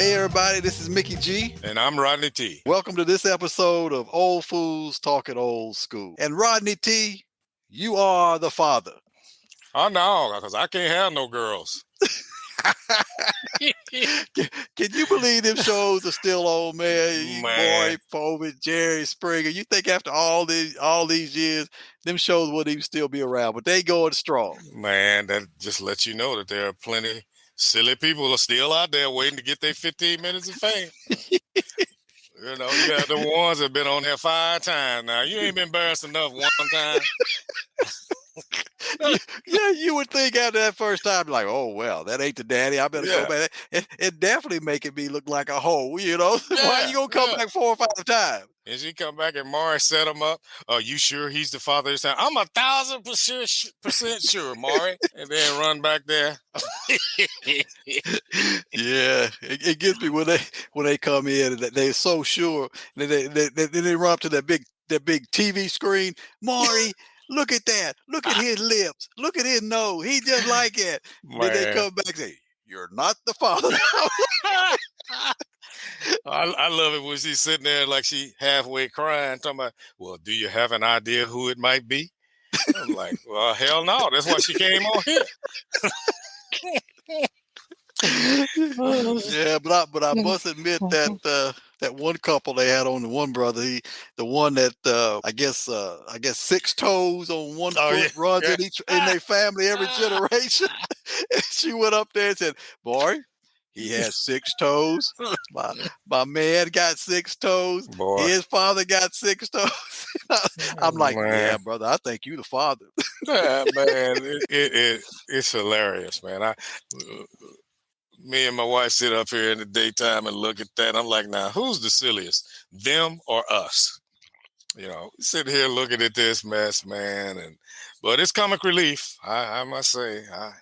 Hey everybody, this is Mickey G. And I'm Rodney T. Welcome to this episode of Old Fools Talking Old School. And Rodney T, you are the father. Oh no, because I can't have no girls. Can you believe them shows are still on, man? Boy, Povich, Jerry Springer. You think after all these years, them shows wouldn't even still be around, but they going strong. Man, that just lets you know that there are plenty silly people are still out there waiting to get their 15 minutes of fame. You know, you have the ones that have been on there 5 times now. You ain't been embarrassed enough one time. Yeah, you would think after that first time, like, oh, well, that ain't the daddy. I better go back. It definitely making me look like a hoe, you know? Why you going to come back 4 or 5 times? And she come back and Maury set him up. Are you sure he's the father this time? I'm 1,000% sure, Maury. And then run back there. Yeah, it gets me when they come in and they're so sure. They run up to that big TV screen. Maury, look at that. Look at his lips. Look at his nose. He just like it. Then they come back and say, "You're not the father." I love it when she's sitting there like she halfway crying, talking about, well, do you have an idea who it might be? I'm like, well, hell no. That's why she came on here. Yeah, but I must admit that one couple they had on, the one brother, the one that I guess 6 toes on one foot runs in their family every generation. And she went up there and said, "Boy, he has 6 toes. My man got 6 toes. Boy. His father got 6 toes." I'm like, man. Yeah, brother, I think you the father. Yeah, man, it's hilarious, man. Me and my wife sit up here in the daytime and look at that. I'm like, now, who's the silliest, them or us? You know, sitting here looking at this mess, man. But it's comic relief, I must say. I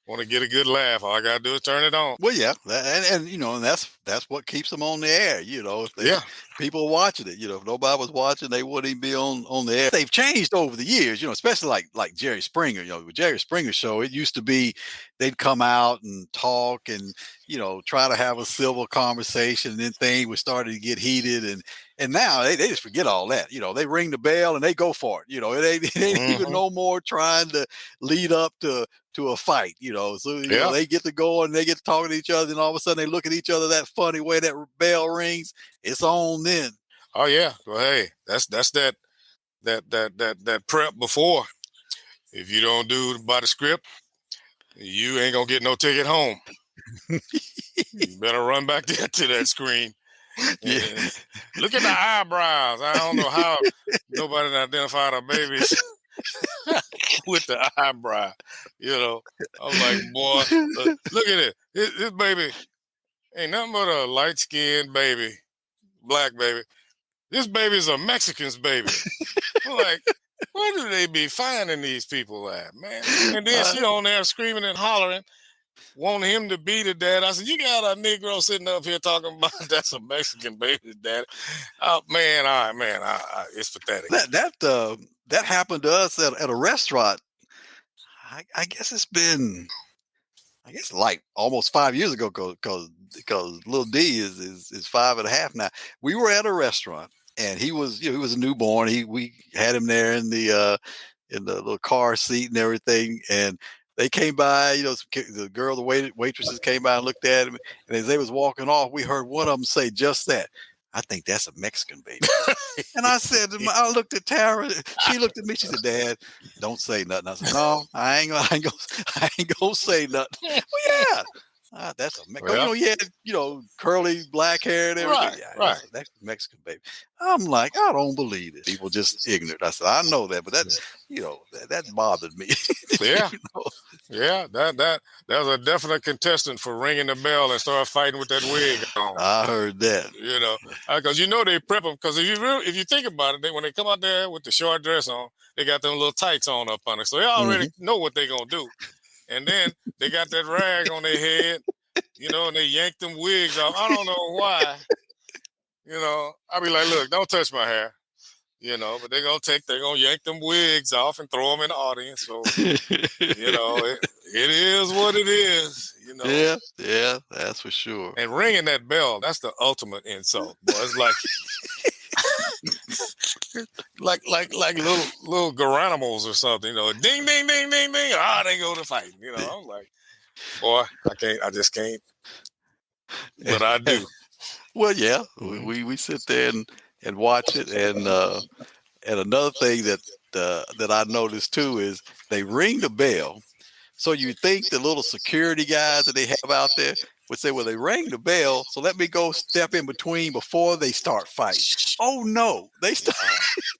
want to get a good laugh. All I got to do is turn it on. Well, yeah, and you know, and that's what keeps them on the air. You know, if people watching it. You know, if nobody was watching, they wouldn't even be on the air. They've changed over the years. You know, especially like Jerry Springer. You know, with Jerry Springer's show, it used to be they'd come out and talk and, you know, try to have a civil conversation, and then things would start to get heated, and now they just forget all that. You know, they ring the bell and they go for it. You know, it ain't even no more trying to lead up to a fight, you know. So you know, they get to go and they get to talking to each other, and all of a sudden they look at each other that funny way that bell rings. It's on then. Oh yeah. Well, hey, that's that prep before. If you don't do by the script, you ain't gonna get no ticket home. You better run back there to that screen. Yeah. Look at the eyebrows. I don't know how nobody identified our babies with the eyebrow. You know, I'm like, boy, look at it. This baby ain't nothing but a light-skinned baby, black baby. This baby is a Mexican's baby. I'm like, where do they be finding these people at, man? And then she on there screaming and hollering, wanting him to be the dad. I said, you got a Negro sitting up here talking about that's a Mexican baby's dad. Oh man, it's pathetic. That happened to us at a restaurant. I guess it's been, like almost 5 years ago, because little D is 5.5 now. We were at a restaurant, and he was a newborn. We had him there in the little car seat and everything, and they came by. You know, the waitresses came by and looked at him, and as they was walking off, we heard one of them say just that. "I think that's a Mexican baby." And I said, I looked at Tara. She looked at me. She said, "Dad, don't say nothing." I said, "No, I ain't gonna say nothing." Well, yeah. That's a Mexican. You know, he had, you know, curly black hair and everything. Right. That's a Mexican baby. I'm like, I don't believe it. People just ignorant. I said, I know that, but that's, you know, that bothered me. Yeah. You know? Yeah, that was a definite contestant for ringing the bell and start fighting with that wig on. I heard that. You know, because you know they prep them. Because if you think about it, when they come out there with the short dress on, they got them little tights on up under, so they already know what they're gonna do. And then they got that rag on their head, you know, and they yank them wigs off. I don't know why. You know, I'll be like, look, don't touch my hair. You know, but they're gonna yank them wigs off and throw them in the audience. So, you know, it is what it is. You Yeah, that's for sure. And ringing that bell, that's the ultimate insult, boy. It's like like little garanimals or something, ding ding ding ding ding. Ah, they go to fighting. I'm like, boy, I just can't, but I do. Well, yeah, Hmm. we sit there and watch it, and another thing that I noticed too is they ring the bell. So you think the little security guys that they have out there would say, "Well, they rang the bell, so let me go step in between before they start fighting." Oh no, they start No.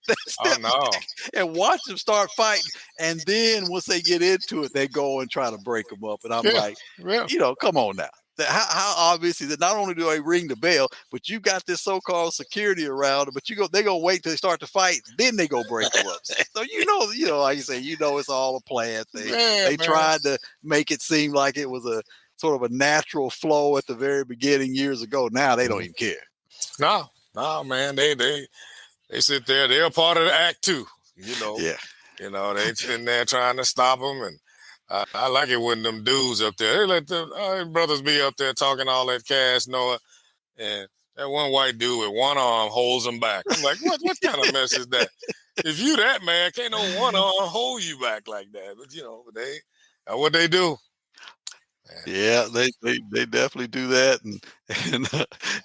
they Oh step no. back and watch them start fighting, and then once they get into it, they go and try to break them up. And I'm Yeah. like, Yeah. come on now. How obvious is it? Not only do they ring the bell, but you got this so-called security around, but they gonna wait till they start to fight, then they go break them up. So like you say, it's all a plan thing. Yeah, They man. tried to make it seem like it was a sort of a natural flow at the very beginning years ago. Now they don't Mhm. even care. No, no, man. They sit there. They're a part of the act too. You know. Yeah. They in there trying to stop them, and I like it when them dudes up there. They let the brothers be up there talking all that cash, Noah, and that one white dude with one arm holds them back. I'm like, what kind of mess is that? If you that man, can't no one arm hold you back like that. But they what they do. Man. Yeah, they definitely do that,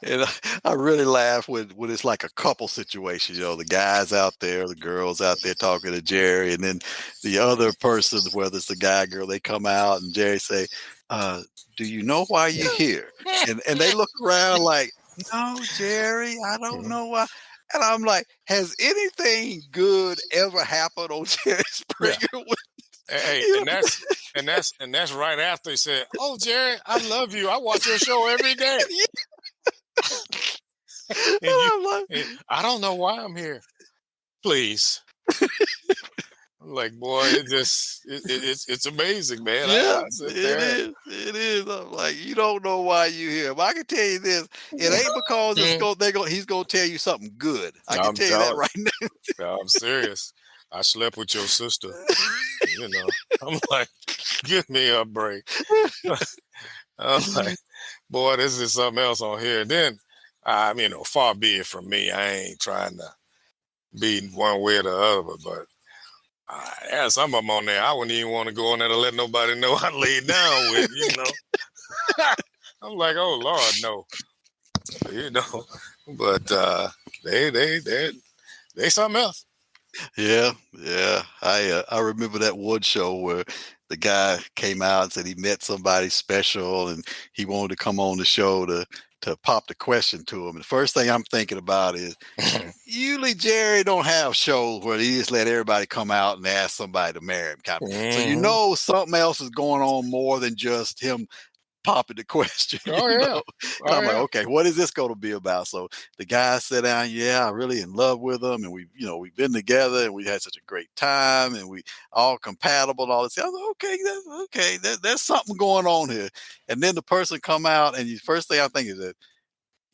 and I really laugh when it's like a couple situation. The guys out there, the girls out there talking to Jerry, and then the other person, whether it's the guy, girl, they come out and Jerry say, "Do you know why you're here?" And they look around like, "No, Jerry, I don't know why." And I'm like, "Has anything good ever happened on Jerry Yeah. Springer?" Hey, You and that's right after he said, "Oh, Jerry, I love you. I watch your show every day." And you, I'm like, I don't know why I'm here. Please, I'm like, boy, it's amazing, man. yeah, I sit it there. is. It is. I'm like, you don't know why you here. But I can tell you this: it ain't because he's gonna tell you something good. I can I'm tell you that telling right now. you, I'm serious. I slept with your sister. You know, I'm like, give me a break. I'm like, boy, this is something else on here. Then, far be it from me. I ain't trying to be one way or the other, but there's some of them on there. I wouldn't even want to go on there to let nobody know I laid down with. I'm like, oh Lord, no, you know. But they something else. Yeah, yeah. I remember that one show where the guy came out and said he met somebody special and he wanted to come on the show to pop the question to him. And the first thing I'm thinking about is usually Jerry don't have shows where he just let everybody come out and ask somebody to marry him. Kind of. So Hmm. something else is going on more than just him popping the question, Oh yeah, And oh I'm like, yeah. okay, what is this going to be about? So the guy sat down, yeah, I'm really in love with him, and we've been together, and we had such a great time, and we all compatible and all this. I was like, okay, there's something going on here. And then the person come out, and the first thing I think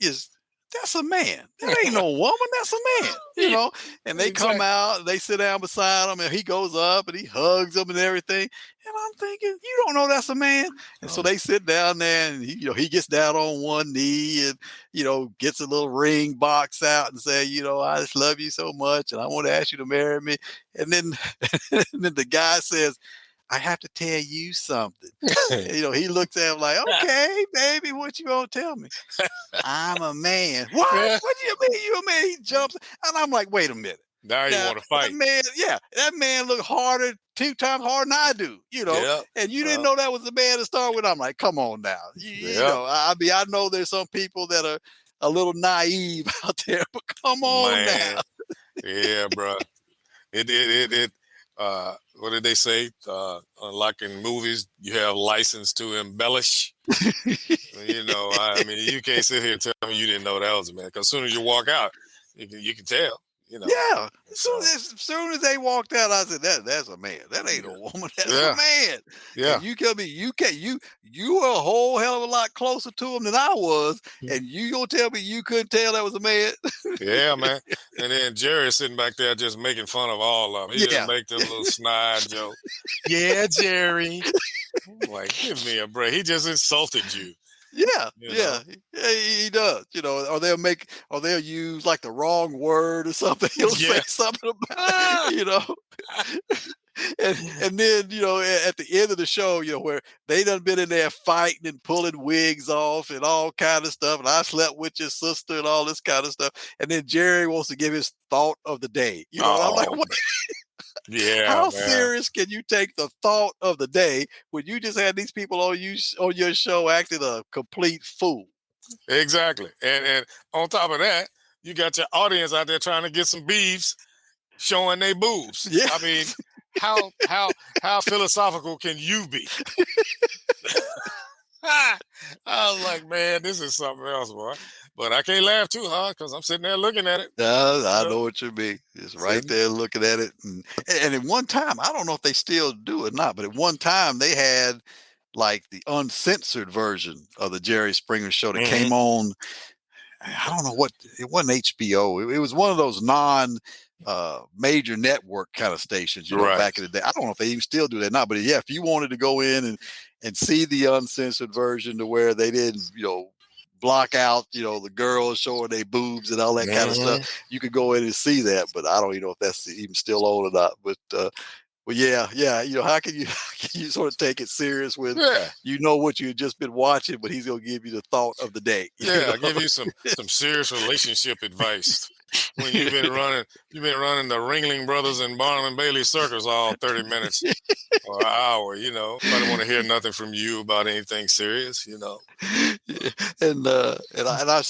is that's a man. That ain't no woman. That's a man. Yeah, And they come exactly. out, and they sit down beside him, and he goes up and he hugs them and everything. And I'm thinking, you don't know that's a man. And so Um, they sit down there, and he gets down on one knee and gets a little ring box out and say, I just love you so much, and I want to ask you to marry me. And then, and then the guy says, I have to tell you something. And, he looks at him like, okay, baby, what you gonna tell me? I'm a man. What? yeah. What do you mean you a man? He jumps. And I'm like, wait a minute. Now you Now, want to that fight? man, yeah, that man look harder, 2 times harder than I do. Yeah. And you didn't Well, know that was the man to start with. I'm like, come on now. yeah, I mean, I know there's some people that are a little naive out there, but come on man. now. Yeah, bro. It. What did they say? Like in movies, you have license to embellish. I mean, you can't sit here and tell me you didn't know that was a man. Because as soon as you walk out, you can tell. Yeah. So As soon as they walked out, I said, that's a man. That ain't a woman. That's a yeah, man. yeah, And you tell me you can't you were a whole hell of a lot closer to him than I was. And you gonna tell me you couldn't tell that was a man? yeah, man. And then Jerry sitting back there just making fun of all of them. He just Yeah. make them little snide joke. Yeah, Jerry. I'm like, give me a break. He just insulted you. Yeah, You yeah, know. he does. Or they'll use like the wrong word or something. He'll say Yeah. something about, Ah! you know, and then at the end of the show, where they done been in there fighting and pulling wigs off and all kind of stuff, and I slept with your sister and all this kind of stuff, and then Jerry wants to give his thought of the day, and I'm like, Oh, what? yeah, How man. serious can you take the thought of the day when you just had these people on your show acting a complete fool? Exactly. And on top of that, you got your audience out there trying to get some beefs showing their boobs. Yeah. I mean, how philosophical can you be? I was like, man, this is something else, boy. But I can't laugh too hard because I'm sitting there looking at it. I You know know, what you mean. It's right sitting. there looking at it. And at one time, I don't know if they still do it or not, but at one time they had like the uncensored version of the Jerry Springer show that Hmm. came on. I don't know what, it wasn't HBO. It was one of those non major network kind of stations, Right. back in the day. I don't know if they even still do that now, but yeah, if you wanted to go in and see the uncensored version to where they didn't, block out, the girls showing their boobs and all that kind of stuff, Hmm. you could go in and see that. But I don't even know if that's even still on or not. But yeah, yeah, how can you how can you sort of take it serious when Yeah. what you had just been watching, but he's gonna give you the thought of the day, Yeah. I'll give you some serious relationship advice. When you've been running the Ringling Brothers and Barnum and Bailey circus all 30 minutes or an hour, nobody want to hear nothing from you about anything serious. Yeah, I'm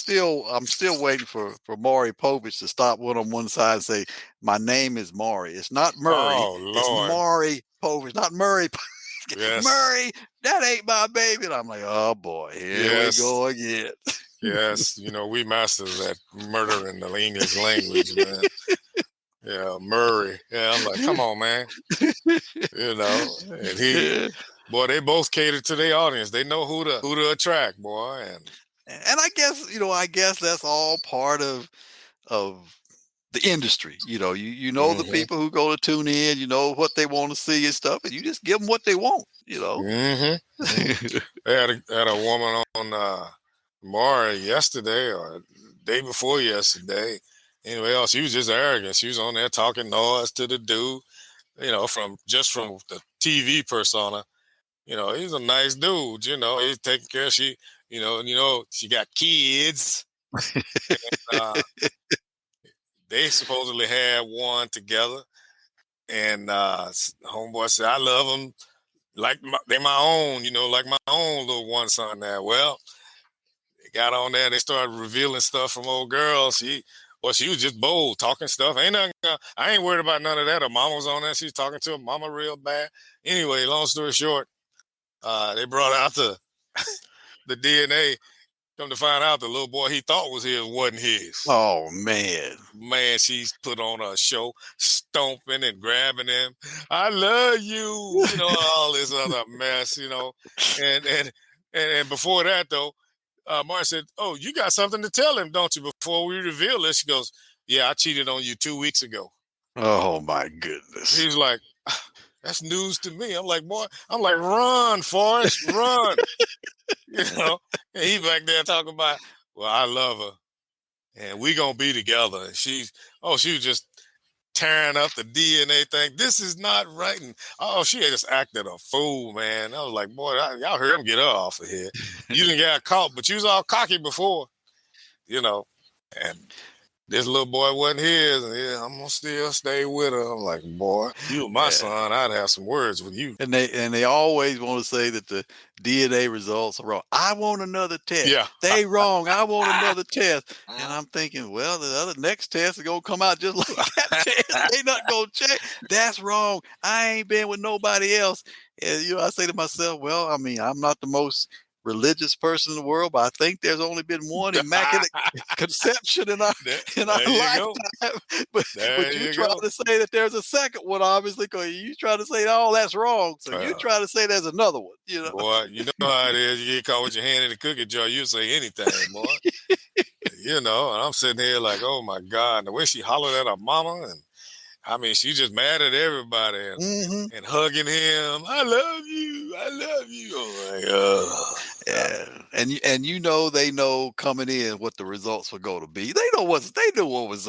still waiting for Maury Povich to stop one on one side and say, "My name is Maury. It's not Murray. Oh It's Lord. Maury Povich, not Murray. Yes. Murray, that ain't my baby." And I'm like, "Oh boy, here we Yes. go again." Yes. We masters at murdering the English language, man. Yeah, Murray. Yeah, I'm like, come on, man. And Yeah. boy, they both cater to their audience. They know who to attract, boy. And And I guess that's all part of the industry. You know the hmm people who go to tune in, you know what they want to see and stuff, and you just give them what they want. hmm hmm they had a woman on Maury yesterday or day before yesterday. Anyway, else she was just arrogant. She was on there talking noise to the dude, from the TV persona. He's a nice dude. He's taking care. She got kids. Uh, they supposedly had one together, and homeboy said, "I love them like they're my own. Like my own little one son." Now, well, they got on there. They started revealing stuff from old girl. She was just bold, talking stuff. Ain't nothing. I ain't worried about none of that. Her mama was on there. She was talking to her mama real bad. Anyway, long story short, they brought out the DNA. Come to find out, the little boy he thought was his wasn't his. Oh man. Man, she's put on a show, stomping and grabbing him. I love you, all this other mess. And before that though, Martin said, "Oh, you got something to tell him, don't you?" Before we reveal this, she goes, "Yeah, I cheated on you 2 weeks ago." Oh my goodness. He's like, "That's news to me." I'm like, "Boy," I'm like, "Run, Forrest, run!" you know. And he back there talking about, "Well, I love her, and we gonna be together." And she was just tearing up the DNA thing. This is not right. And she had just acted a fool, man. I was like, boy, y'all heard him get her off of here. You didn't get caught, but you was all cocky before, you know. And this little boy wasn't his. And yeah, I'm gonna still stay with her. I'm like, boy, if you were my Yeah. son, I'd have some words with you. And they always want to say that the DNA results are wrong. I want another test. Yeah. They wrong. I want another test. And I'm thinking, well, the other next test is gonna come out just like that test. They not gonna check. That's wrong. I ain't been with nobody else. And I say to myself, well, I mean, I'm not the most religious person in the world, but I think there's only been one immaculate conception in our in our There you go. lifetime. But There you you try go. to say that there's a second one, obviously, because you try to say, oh, that's wrong. So you Uh, try to say there's another one. boy, you know how it is. You get caught with your hand in the cookie jar, you say anything, boy. And I'm sitting here like, oh my God, and the way she hollered at her mama, and I mean, she's just mad at everybody Hmm. and hugging him. I love you. I love you. I'm like, oh, God. Yeah, and they know coming in what the results were going to be. They knew what was up. They knew what was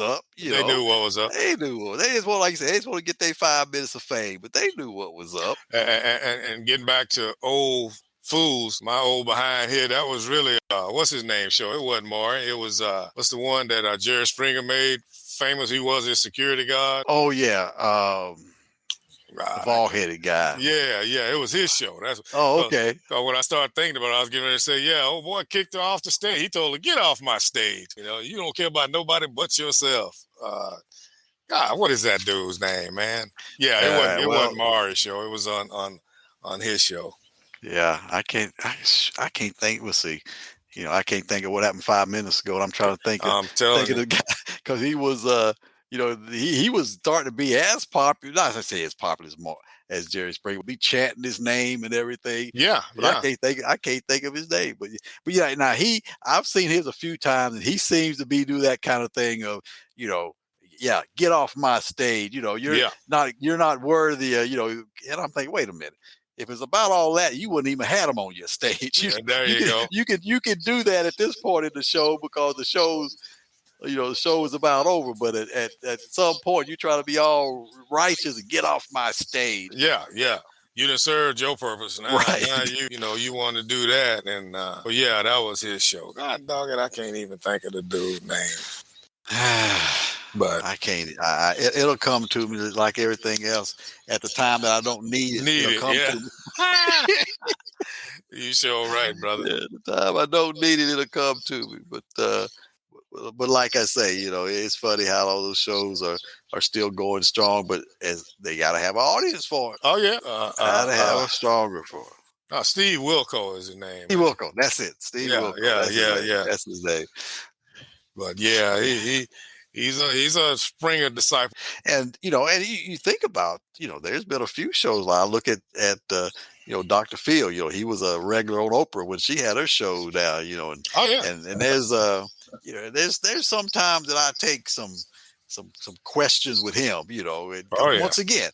up. They knew. They just want, like you said, they just want to get their 5 minutes of fame, but they knew what was up. And getting back to old fools, my old behind here, that was really what's his name show? It wasn't Maury. It was what's the one that Jerry Springer made famous? He was his security guard. Oh yeah, the God, bald headed guy. yeah, it was his show. That's Oh, okay. cause when I started thinking about it, I was getting ready to say, yeah, old boy kicked her off the stage. He told her, get off my stage. You don't care about nobody but yourself. God, what is that dude's name, man? Yeah, it Well, wasn't Maury's show. It was on his show. yeah, I can't think. We'll see. I can't think of what happened 5 minutes ago. And I'm trying to I'm think telling of you. the guy because he was, he was starting to be as popular. Not as I say as popular as Jerry Springer, be chanting his name and everything. Yeah, But yeah. I can't think of his name. But yeah, now I've seen his a few times, and he seems to be do that kind of thing of, you know, yeah, get off my stage. Yeah. You're not worthy. And I'm thinking, wait a minute. If it's about all that, you wouldn't even have him on your stage. Yeah, there you go. You can do that at this point in the show because the show is about over. But at some point, you try to be all righteous and get off my stage. Yeah, yeah. You done served your purpose. Now Right. you want to do that. And but yeah, that was his show. God dog it, I can't even think of the dude's name. But I can't. It'll come to me like everything else. At the time that I don't need it, need it'll it, come yeah. to me. You sure right, brother. Yeah, at the time I don't need it, it'll come to me. But like I say, it's funny how all those shows are still going strong. But as they got to have an audience for it, Oh yeah. got to have a stronger for it. Steve Wilco is his name. Steve Wilco, that's it. Steve Yeah, Wilco, yeah, that's his yeah, name. yeah. That's his name. But yeah, he's a Springer disciple. And you think about, there's been a few shows. Like I look at Dr. Phil. He was a regular on Oprah when she had her show now. And Oh yeah. and there's sometimes that I take some questions with him. Oh yeah. Once again,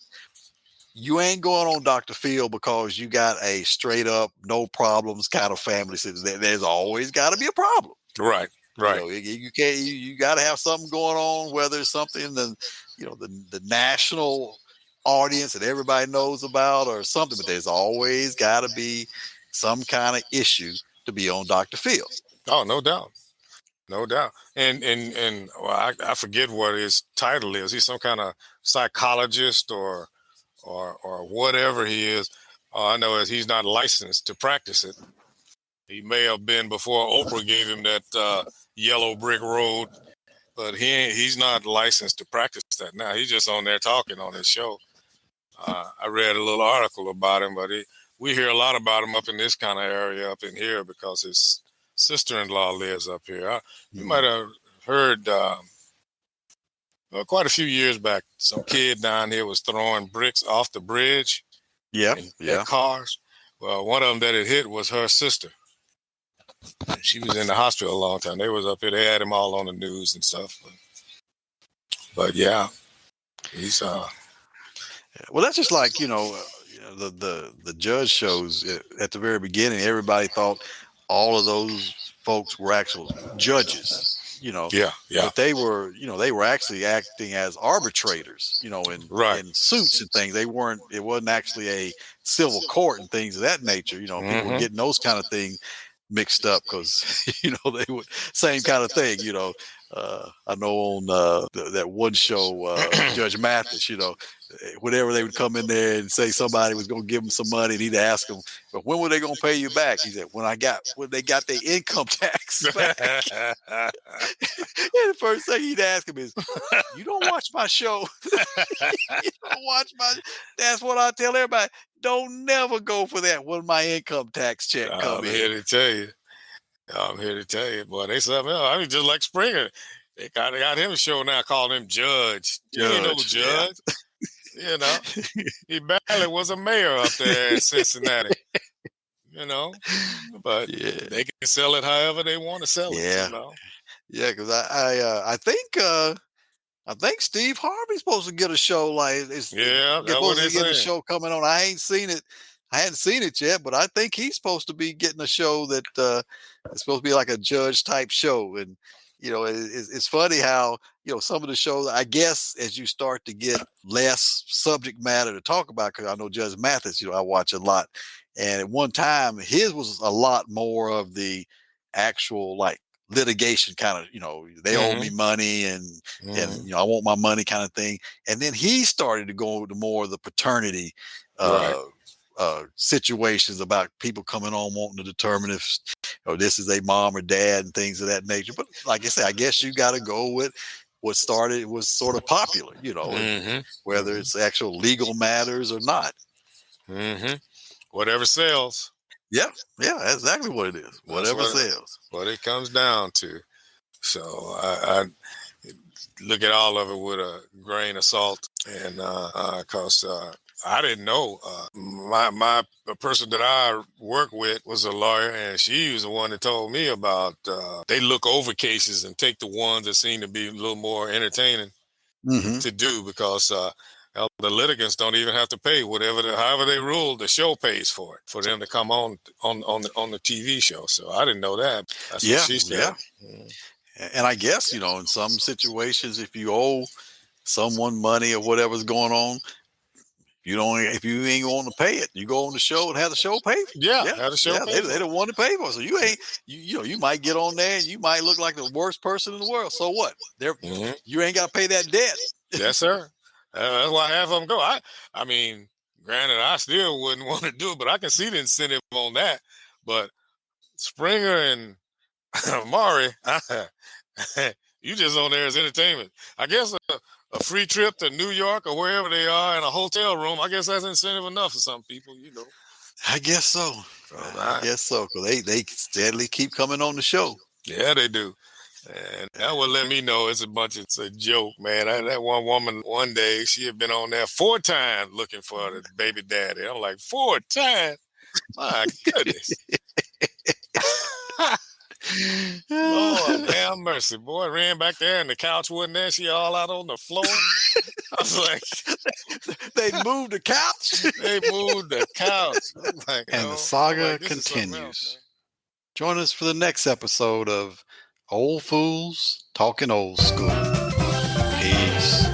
you ain't going on Dr. Phil because you got a straight up no problems kind of family. So there's always got to be a problem. Right. Right. You can't. You got to have something going on, whether it's something that the national audience that everybody knows about or something. But there's always got to be some kind of issue to be on Dr. Phil. Oh, no doubt. No doubt. And well, I forget what his title is. He's some kind of psychologist or whatever he is. All I know is he's not licensed to practice it. He may have been before Oprah gave him that yellow brick road, but he's not licensed to practice that now. He's just on there talking on his show. I read a little article about him, but we hear a lot about him up in this kind of area up in here because his sister-in-law lives up here. You might have heard quite a few years back, some kid down here was throwing bricks off the bridge. Yeah. At cars. Well, one of them that it hit was her sister. She was in the hospital a long time. They was up here. They had him all on the news and stuff. But yeah, he's well, that's just like the judge shows at the very beginning. Everybody thought all of those folks were actual judges. Yeah. But they were actually acting as arbitrators. In suits and things. It wasn't actually a civil court and things of that nature. People were getting those kind of things mixed up because they would same kind of thing. I know on that one show, Judge Mathis, whenever they would come in there and say somebody was going to give them some money, and he'd ask them, "But when were they going to pay you back?" He said, when they got their income tax back." And the first thing he'd ask him is, "You don't watch my show." You don't watch my. That's what I tell everybody. Don't never go for that when my income tax check come in. I'm here to tell you, boy. They something else. I mean, just like Springer, they got him a show now, calling him Judge. He ain't no judge. Yeah. He barely was a mayor up there in Cincinnati. But they can sell it however they want to sell it. Yeah, because I think I think Steve Harvey's supposed to get a show. Like it's Yeah, that's what supposed they're to get a saying. show coming on. I ain't seen it. I hadn't seen it yet, but I think he's supposed to be getting a show that it's supposed to be like a judge type show. And it's funny how some of the shows. I guess as you start to get less subject matter to talk about, because I know Judge Mathis. I watch a lot, and at one time his was a lot more of the actual like litigation kind of they owe me Mm-hmm. money and Mm-hmm. I want my money kind of thing. And then he started to go to more of the paternity Right. uh situations about people coming on wanting to determine if this is a mom or dad and things of that nature. But like I said, I guess you got to go with what started was sort of popular, and Mm-hmm. whether Mm-hmm. it's actual legal matters or not. Mm-hmm. Whatever sells. Yeah, yeah, that's exactly what it is. That's Whatever what sells. it comes down to. So I look at all of it with a grain of salt, and cause I didn't know. My the person that I work with was a lawyer, and she was the one that told me about. They look over cases and take the ones that seem to be a little more entertaining Hmm. to do, because hell, the litigants don't even have to pay whatever however they rule. The show pays for it for them to come on the TV show. So I didn't know that. That's what Yeah, she said. yeah. And I guess, in some situations, if you owe someone money or whatever's going on, if you ain't going to pay it, you go on the show and have the show pay. Yeah, Yeah, had the show yeah, pay they for it. don't want to pay for it. So you ain't, you might get on there and you might look like the worst person in the world. So what? Mm-hmm. You ain't got to pay that debt. Yes, sir. That's why half of them go. I mean, granted, I still wouldn't want to do it, but I can see the incentive on that. But Springer and Maury, you just on there as entertainment. I guess a free trip to New York or wherever they are in a hotel room, I guess that's incentive enough for some people, I guess so. So, I guess so. Because they steadily keep coming on the show. yeah, they do. And that would let me know it's a joke, man. That one woman, one day, she had been on there 4 times looking for the baby daddy. I'm like, 4 times? My goodness. Lord have mercy, boy. Ran back there and the couch wasn't there. She all out on the floor. I was like, They moved the couch. they moved the couch. I'm like, And the oh, saga this is something else, continues. man. Join us for the next episode of Old Fools Talking Old School. Peace.